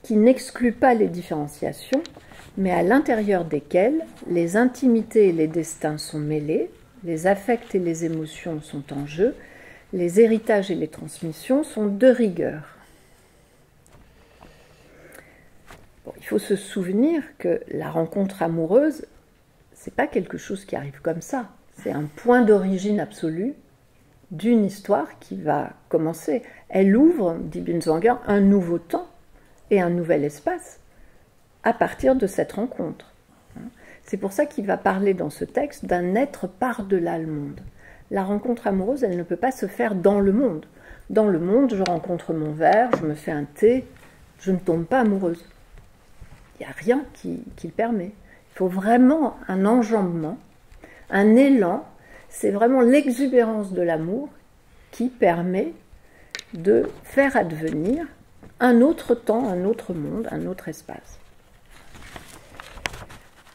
qui n'excluent pas les différenciations, mais à l'intérieur desquelles les intimités et les destins sont mêlés, les affects et les émotions sont en jeu, les héritages et les transmissions sont de rigueur. Bon, il faut se souvenir que la rencontre amoureuse, c'est pas quelque chose qui arrive comme ça. C'est un point d'origine absolu d'une histoire qui va commencer. Elle ouvre, dit Binswanger, un nouveau temps et un nouvel espace à partir de cette rencontre. C'est pour ça qu'il va parler dans ce texte d'un être par-delà le monde. La rencontre amoureuse, elle ne peut pas se faire dans le monde. Dans le monde, je rencontre mon verre, je me fais un thé, je ne tombe pas amoureuse. Il n'y a rien qui le permet. Il faut vraiment un enjambement, un élan. C'est vraiment l'exubérance de l'amour qui permet de faire advenir un autre temps, un autre monde, un autre espace.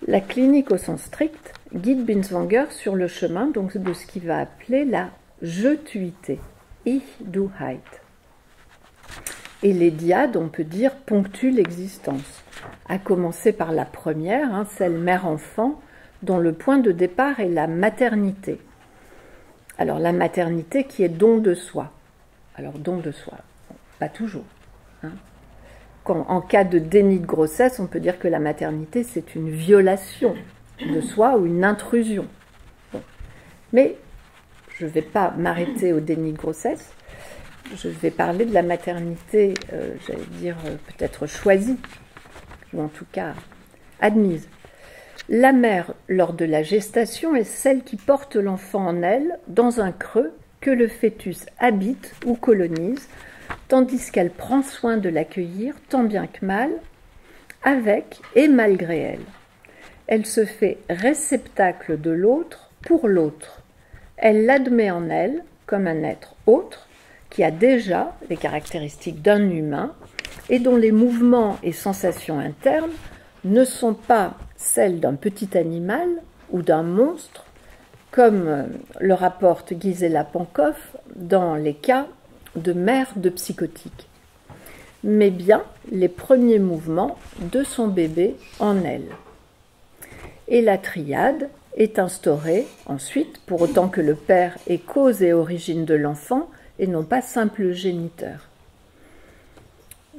La clinique au sens strict guide Binswanger sur le chemin donc, de ce qu'il va appeler la je-tuité, Ich-Du-Heit. Et les dyades, on peut dire, ponctuent l'existence, à commencer par la première, celle mère-enfant, dont le point de départ est la maternité. Alors la maternité qui est don de soi. Alors don de soi, pas toujours. En cas de déni de grossesse, on peut dire que la maternité, c'est une violation de soi ou une intrusion. Bon. Mais je ne vais pas m'arrêter au déni de grossesse. Je vais parler de la maternité, j'allais dire peut-être choisie, ou en tout cas admise. La mère, lors de la gestation, est celle qui porte l'enfant en elle dans un creux que le fœtus habite ou colonise, tandis qu'elle prend soin de l'accueillir tant bien que mal, avec et malgré elle. Elle se fait réceptacle de l'autre pour l'autre. Elle l'admet en elle comme un être autre qui a déjà les caractéristiques d'un humain et dont les mouvements et sensations internes ne sont pas celles d'un petit animal ou d'un monstre, comme le rapporte Gisela Pankoff dans les cas de mère de psychotique, mais bien les premiers mouvements de son bébé en elle. Et la triade est instaurée ensuite, pour autant que le père est cause et origine de l'enfant et non pas simple géniteur.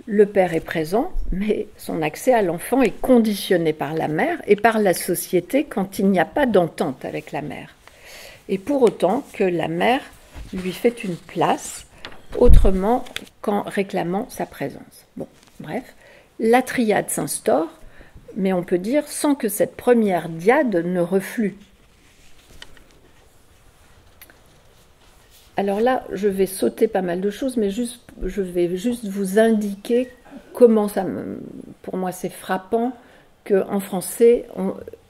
Le père est présent, mais son accès à l'enfant est conditionné par la mère et par la société quand il n'y a pas d'entente avec la mère. Et pour autant que la mère lui fait une place, autrement qu'en réclamant sa présence. Bon, bref, la triade s'instaure, mais on peut dire sans que cette première dyade ne reflue. Alors là, je vais sauter pas mal de choses, mais je vais juste vous indiquer comment pour moi c'est frappant qu'en français,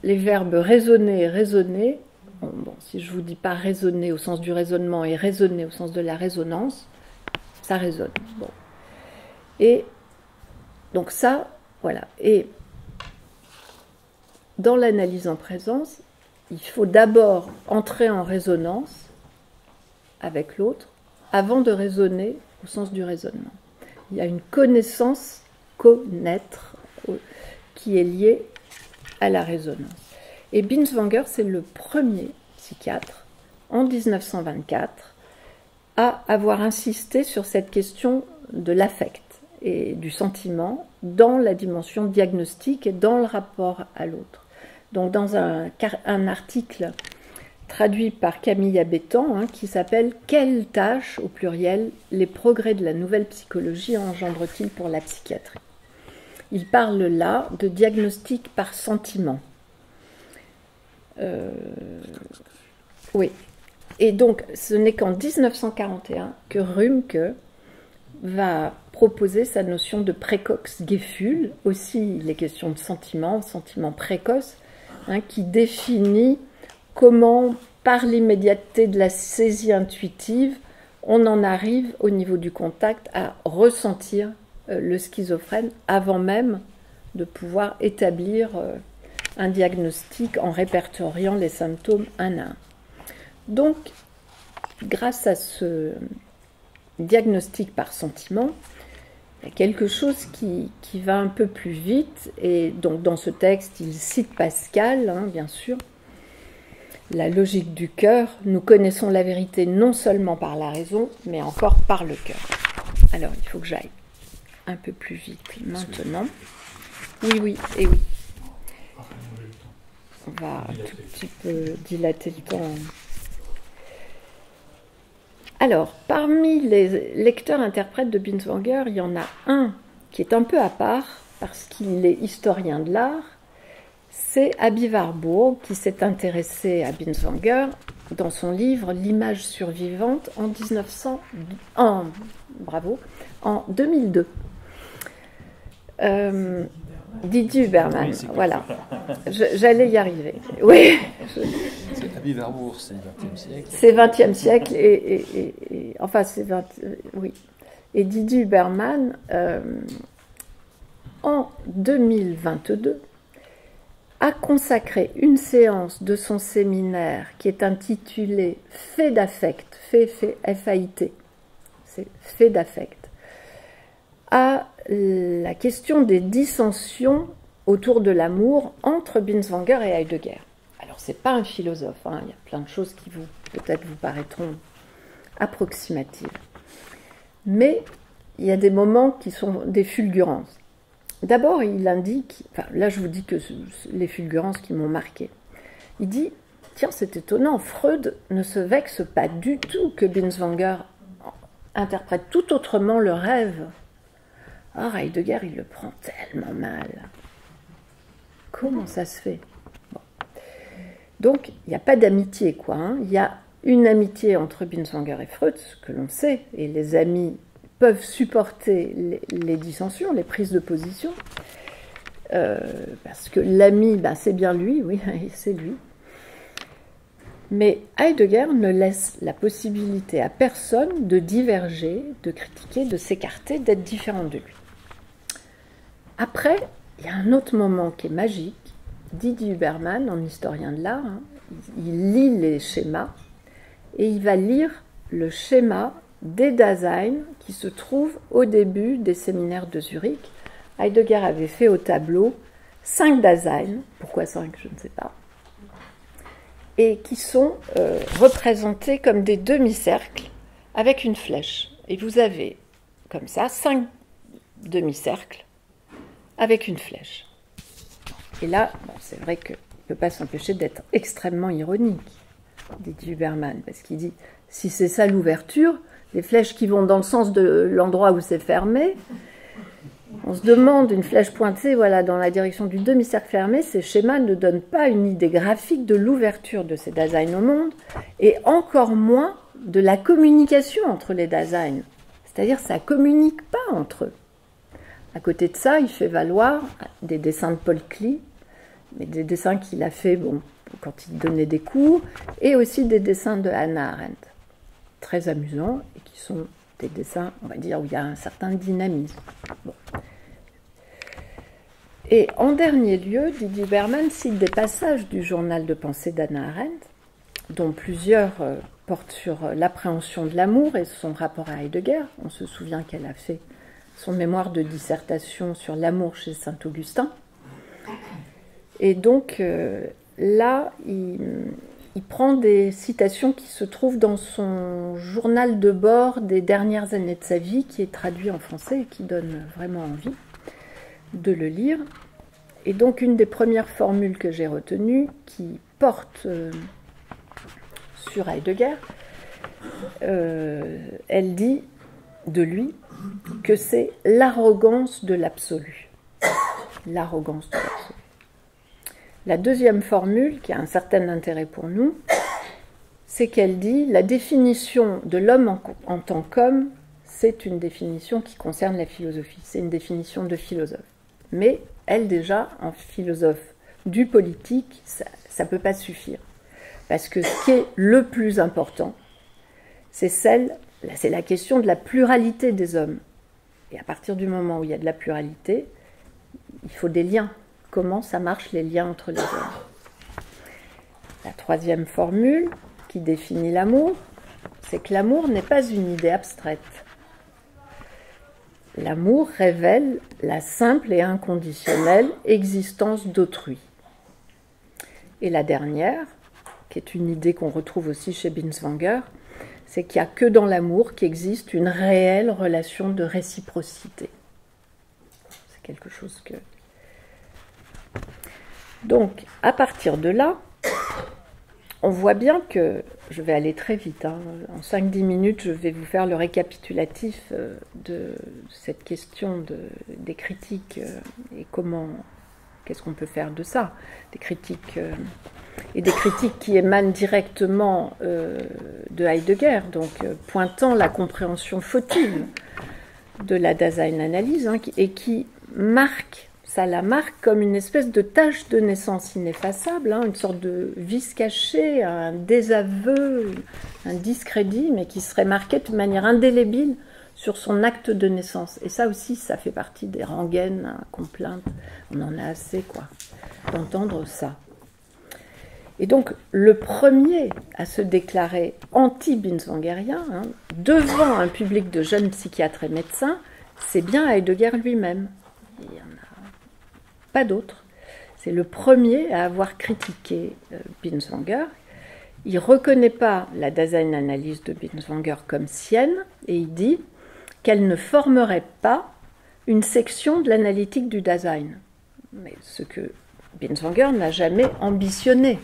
les verbes raisonner et raisonner, bon, si je ne vous dis pas raisonner au sens du raisonnement et raisonner au sens de la résonance, ça résonne. Bon. Et donc ça, voilà. Et dans l'analyse en présence, il faut d'abord entrer en résonance avec l'autre avant de raisonner au sens du raisonnement. Il y a une connaissance, connaître, qui est liée à la résonance. Et Binswanger, c'est le premier psychiatre, en 1924, à avoir insisté sur cette question de l'affect et du sentiment dans la dimension diagnostique et dans le rapport à l'autre. Donc dans un article traduit par Camille Abétan, qui s'appelle « Quelles tâches, au pluriel, les progrès de la nouvelle psychologie engendrent-ils pour la psychiatrie ?» Il parle là de diagnostic par sentiment. Oui. Et donc, ce n'est qu'en 1941 que Rümke va proposer sa notion de Präcox-Gefühl, aussi les questions de sentiment précoce, qui définit comment, par l'immédiateté de la saisie intuitive, on en arrive au niveau du contact à ressentir le schizophrène avant même de pouvoir établir un diagnostic en répertoriant les symptômes un à un. Donc, grâce à ce diagnostic par sentiment, il y a quelque chose qui va un peu plus vite, et donc dans ce texte, il cite Pascal, bien sûr, la logique du cœur. Nous connaissons la vérité non seulement par la raison, mais encore par le cœur. Alors, il faut que j'aille un peu plus vite maintenant. Oui, et oui. On va un tout petit peu dilater le temps. Alors, parmi les lecteurs-interprètes de Binswanger, il y en a un qui est un peu à part, parce qu'il est historien de l'art. C'est Aby Warburg qui s'est intéressé à Binswanger dans son livre « L'image survivante » en 2002. Didier Huberman, voilà. J'allais y arriver. Oui. Aby Warburg, c'est le XXe siècle. C'est le XXe siècle, enfin, c'est 20, oui. Et Didier Huberman, en 2022, a consacré une séance de son séminaire qui est intitulée « Fait d'affect », F-A-I-T, c'est « Fait d'affect », à la question des dissensions autour de l'amour entre Binswanger et Heidegger. Alors, ce n'est pas un philosophe, il y a plein de choses qui peut-être vous paraîtront approximatives. Mais il y a des moments qui sont des fulgurances. D'abord, il indique, là je vous dis que les fulgurances qui m'ont marqué. Il dit, tiens, c'est étonnant, Freud ne se vexe pas du tout que Binswanger interprète tout autrement le rêve. Or, Heidegger, il le prend tellement mal. Comment ça se fait ? Bon. Donc, il n'y a pas d'amitié, quoi. Il y a une amitié entre Binswanger et Freud, ce que l'on sait, et les amis peuvent supporter les dissensions, les prises de position, parce que l'ami, c'est bien lui, oui, c'est lui. Mais Heidegger ne laisse la possibilité à personne de diverger, de critiquer, de s'écarter, d'être différent de lui. Après, il y a un autre moment qui est magique. Didier Huberman, en historien de l'art, il lit les schémas et il va lire le schéma des Dasein qui se trouve au début des séminaires de Zurich. Heidegger avait fait au tableau 5 Dasein, pourquoi 5, je ne sais pas, et qui sont représentés comme des demi-cercles avec une flèche. Et vous avez, comme ça, 5 demi-cercles avec une flèche. Et là, c'est vrai qu'il ne peut pas s'empêcher d'être extrêmement ironique, dit Huberman, parce qu'il dit, si c'est ça l'ouverture, les flèches qui vont dans le sens de l'endroit où c'est fermé, on se demande, une flèche pointée dans la direction du demi-cercle fermé, ces schémas ne donnent pas une idée graphique de l'ouverture de ces Dasein au monde, et encore moins de la communication entre les Dasein. C'est-à-dire ça ne communique pas entre eux. À côté de ça, il fait valoir des dessins de Paul Klee, mais des dessins qu'il a fait quand il donnait des cours, et aussi des dessins de Hannah Arendt, très amusants, et qui sont des dessins, on va dire, où il y a un certain dynamisme. Bon. Et en dernier lieu, Didier Berman cite des passages du journal de pensée d'Hannah Arendt, dont plusieurs portent sur l'appréhension de l'amour et son rapport à Heidegger. On se souvient qu'elle a fait son mémoire de dissertation sur l'amour chez Saint-Augustin. Et donc là, il prend des citations qui se trouvent dans son journal de bord des dernières années de sa vie, qui est traduit en français et qui donne vraiment envie de le lire. Et donc une des premières formules que j'ai retenues, qui porte sur Heidegger, elle dit de lui que c'est l'arrogance de l'absolu. L'arrogance de l'absolu. La deuxième formule, qui a un certain intérêt pour nous, c'est qu'elle dit la définition de l'homme en tant qu'homme, c'est une définition qui concerne la philosophie, c'est une définition de philosophe. Mais elle déjà, en philosophe du politique, ça ne peut pas suffire. Parce que ce qui est le plus important, c'est la question de la pluralité des hommes. Et à partir du moment où il y a de la pluralité, il faut des liens. Comment ça marche les liens entre les hommes? La troisième formule qui définit l'amour, c'est que l'amour n'est pas une idée abstraite. L'amour révèle la simple et inconditionnelle existence d'autrui. Et la dernière, qui est une idée qu'on retrouve aussi chez Binswanger, c'est qu'il n'y a que dans l'amour qu'existe une réelle relation de réciprocité. C'est quelque chose que... Donc, à partir de là, on voit bien que, je vais aller très vite, en 5-10 minutes, je vais vous faire le récapitulatif de cette question des critiques et qu'est-ce qu'on peut faire de ça, des critiques et des critiques qui émanent directement de Heidegger, donc pointant la compréhension fautive de la Dasein-Analyse, et qui ça la marque comme une espèce de tache de naissance ineffaçable, une sorte de vice caché, un désaveu, un discrédit, mais qui serait marqué de manière indélébile sur son acte de naissance. Et ça aussi, ça fait partie des rengaines qu'on plainte. On en a assez, d'entendre ça. Et donc, le premier à se déclarer anti-binswangerien, devant un public de jeunes psychiatres et médecins, c'est bien Heidegger lui-même. Il n'y en a pas d'autre. C'est le premier à avoir critiqué Binswanger. Il ne reconnaît pas la Dasein-Analyse de Binswanger comme sienne, et il dit qu'elle ne formerait pas une section de l'analytique du Dasein. Mais ce que Binswanger n'a jamais ambitionné.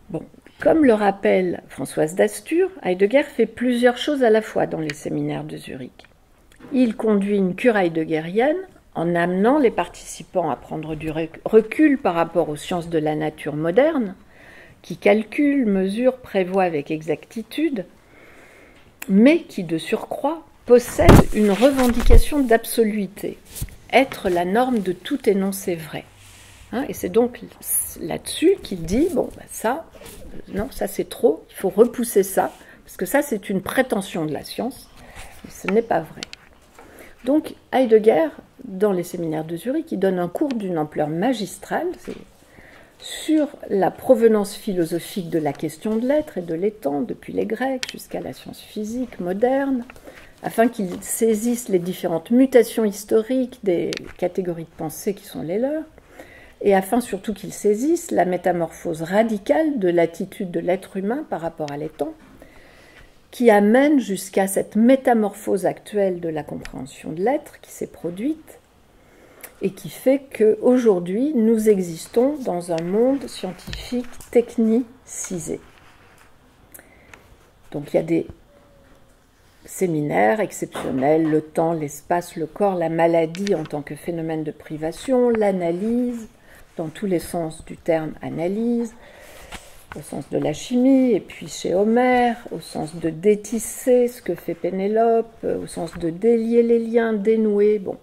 Bon, comme le rappelle Françoise Dastur, Heidegger fait plusieurs choses à la fois dans les séminaires de Zurich. Il conduit une cure heideggerienne en amenant les participants à prendre du recul par rapport aux sciences de la nature moderne, qui calculent, mesurent, prévoient avec exactitude, mais qui, de surcroît, possèdent une revendication d'absoluité, être la norme de tout énoncé vrai. Et c'est donc là-dessus qu'il dit, ça c'est trop, il faut repousser ça, parce que ça c'est une prétention de la science, mais ce n'est pas vrai. Donc Heidegger, dans les séminaires de Zurich, il donne un cours d'une ampleur magistrale sur la provenance philosophique de la question de l'être et de l'étant, depuis les Grecs jusqu'à la science physique moderne, afin qu'il saisisse les différentes mutations historiques des catégories de pensée qui sont les leurs, et afin surtout qu'il saisisse la métamorphose radicale de l'attitude de l'être humain par rapport à l'étant, qui amène jusqu'à cette métamorphose actuelle de la compréhension de l'être qui s'est produite et qui fait qu'aujourd'hui, nous existons dans un monde scientifique technicisé. Donc il y a des séminaires exceptionnels, le temps, l'espace, le corps, la maladie en tant que phénomène de privation, l'analyse, dans tous les sens du terme analyse, au sens de la chimie, et puis chez Homère, au sens de détisser ce que fait Pénélope, au sens de délier les liens, dénouer, bon,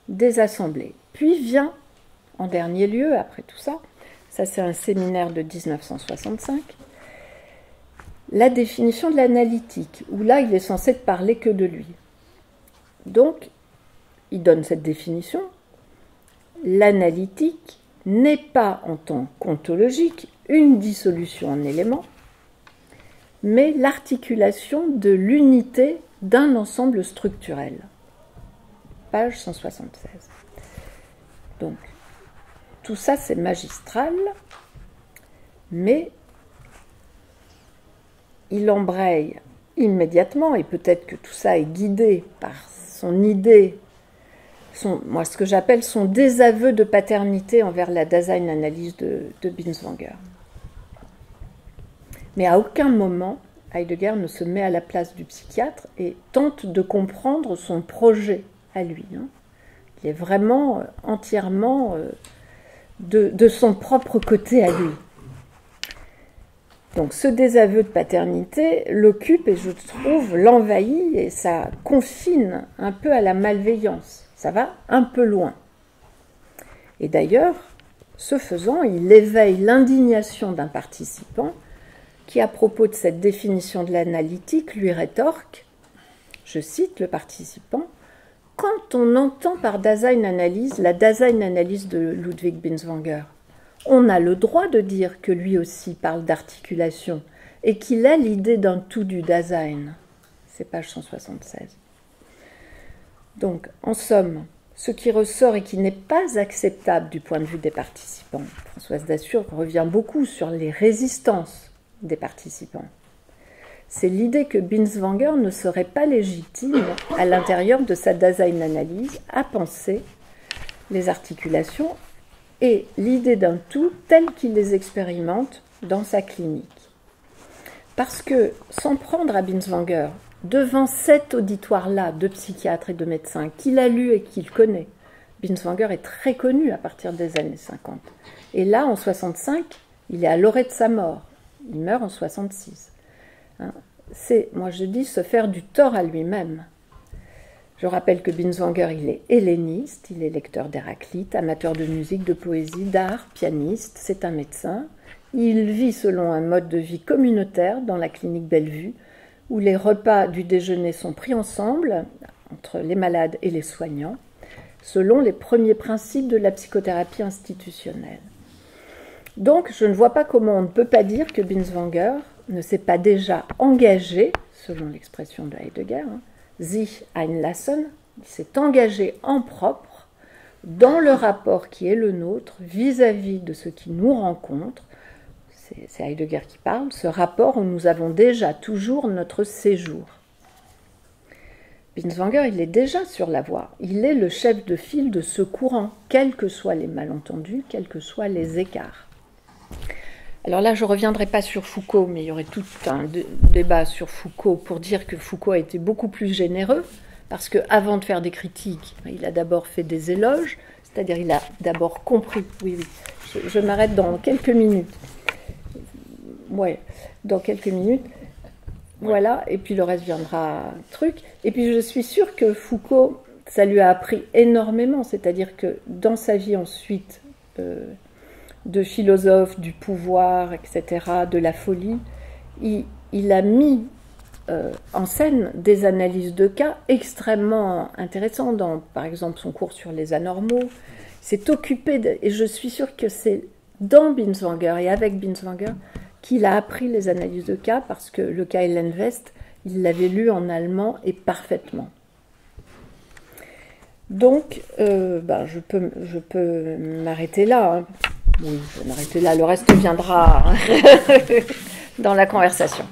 désassembler. Puis vient, en dernier lieu, après tout ça c'est un séminaire de 1965, la définition de l'analytique, où là il est censé ne parler que de lui. Donc, il donne cette définition. L'analytique n'est pas en tant qu'ontologique une dissolution en éléments, mais l'articulation de l'unité d'un ensemble structurel. Page 176. Donc, tout ça c'est magistral, mais il embraye immédiatement, et peut-être que tout ça est guidé par son idée, moi ce que j'appelle son désaveu de paternité envers la Dasein-Analyse de Binswanger. Mais à aucun moment, Heidegger ne se met à la place du psychiatre et tente de comprendre son projet à lui. Il est vraiment entièrement de son propre côté à lui. Donc ce désaveu de paternité l'occupe et je trouve l'envahit et ça confine un peu à la malveillance. Ça va un peu loin. Et d'ailleurs, ce faisant, il éveille l'indignation d'un participant qui, à propos de cette définition de l'analytique, lui rétorque, je cite le participant, « Quand on entend par Dasein-Analyse la Dasein-Analyse de Ludwig Binswanger, on a le droit de dire que lui aussi parle d'articulation et qu'il a l'idée d'un tout du Dasein. » C'est page 176. Donc, en somme, ce qui ressort et qui n'est pas acceptable du point de vue des participants, Françoise Dassur revient beaucoup sur les résistances des participants, c'est l'idée que Binswanger ne serait pas légitime à l'intérieur de sa Dasein-Analyse à penser les articulations et l'idée d'un tout tel qu'il les expérimente dans sa clinique. Parce que, sans prendre à Binswanger, devant cet auditoire-là de psychiatres et de médecins qu'il a lu et qu'il connaît, Binswanger est très connu à partir des années 50. Et là, en 65, il est à l'orée de sa mort. Il meurt en 66. C'est, moi je dis, se faire du tort à lui-même. Je rappelle que Binswanger, il est helléniste, il est lecteur d'Héraclite, amateur de musique, de poésie, d'art, pianiste, c'est un médecin. Il vit selon un mode de vie communautaire dans la clinique Bellevue, où les repas du déjeuner sont pris ensemble, entre les malades et les soignants, selon les premiers principes de la psychothérapie institutionnelle. Donc, je ne vois pas comment on ne peut pas dire que Binswanger ne s'est pas déjà engagé, selon l'expression de Heidegger, sich einlassen, il s'est engagé en propre dans le rapport qui est le nôtre vis-à-vis de ce qui nous rencontre. C'est Heidegger qui parle, ce rapport où nous avons déjà toujours notre séjour. Binswanger, il est déjà sur la voie. Il est le chef de file de ce courant, quels que soient les malentendus, quels que soient les écarts. Alors là, je ne reviendrai pas sur Foucault, mais il y aurait tout un débat sur Foucault pour dire que Foucault a été beaucoup plus généreux, parce qu'avant de faire des critiques, il a d'abord fait des éloges, c'est-à-dire il a d'abord compris. Oui, je m'arrête dans quelques minutes. Ouais, dans quelques minutes. Voilà, et puis le reste viendra truc. Et puis je suis sûre que Foucault, ça lui a appris énormément, c'est-à-dire que dans sa vie ensuite de philosophe, du pouvoir, etc., de la folie, il a mis en scène des analyses de cas extrêmement intéressantes, dans, par exemple, son cours sur les anormaux. Il s'est occupé, et je suis sûre que c'est dans Binswanger et avec Binswanger qu'il a appris les analyses de cas, parce que le cas Hélène West, il l'avait lu en allemand et parfaitement. Donc, je peux m'arrêter là. Hein. Oui, je vais m'arrêter là. Le reste viendra dans la conversation.